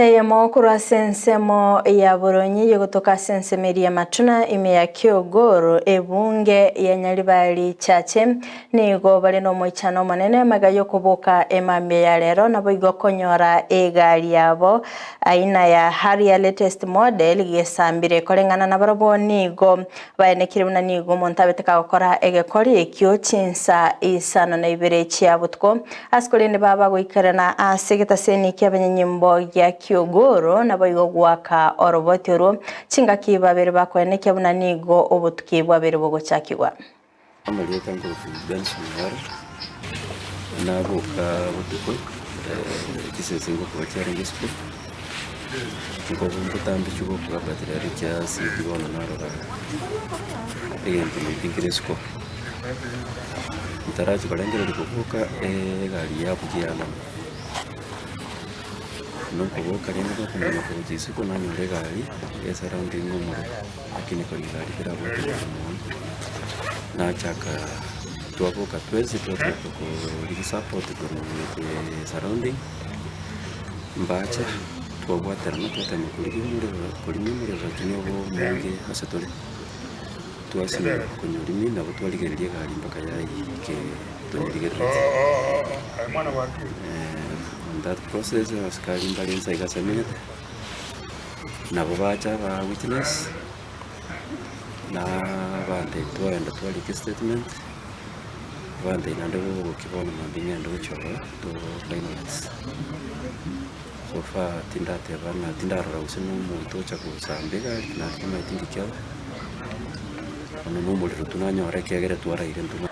Teyemo kurwa sensemo ya Buronyi yogotoka sensemeria matuna ime ya Kiogoro ebunge ya Nyaribari chache nigo bali no moichano manene magayo kubuka emame ya lero nabo igokonyora gari yabo aina ya HARRIER latest model gesambire kolengana na barabo nigo baenekire buna nigo montabeteka gukora egekori ekyo chinsa isano na ibere chiabutko askolende baba goikarana asegeta seni kyabanynyimbo ya Kiogoro nabo igogwaka orobotero chingaki babere bakweneke buna nigo obutukibwa bere bogochakirwa amaleta ngo Benson nabuka butuko Kisii ngo kubacyara ngispo ngo bumbutambi cyugo kubabatira rya sibibona narora egenti n'ingiresko itaraje barangire kuvuka gari yakugiyana no kuvuka rero ko kumenya ko Gusii ko nanyure gari esa surrounding mu lakini ko gari kira bote na chaka tuavuka twezi ko support ko surrounding mbacha twabwatera no tutanye kuri mimure bakine bo mungi asetore twasina kunyurimi nabo twaligererie gari mpaka yayi ke tonyirigerera that process askari mbali nsa igasemene nabo bacha ba witness na bande twenda twalike statement bande nande bo kibona mambinga ndo chora to finance so far tindate bana tindarora usino muntu cha kusambega na kama tindikya ono no muliro tunanyora kegere twara ile ntuma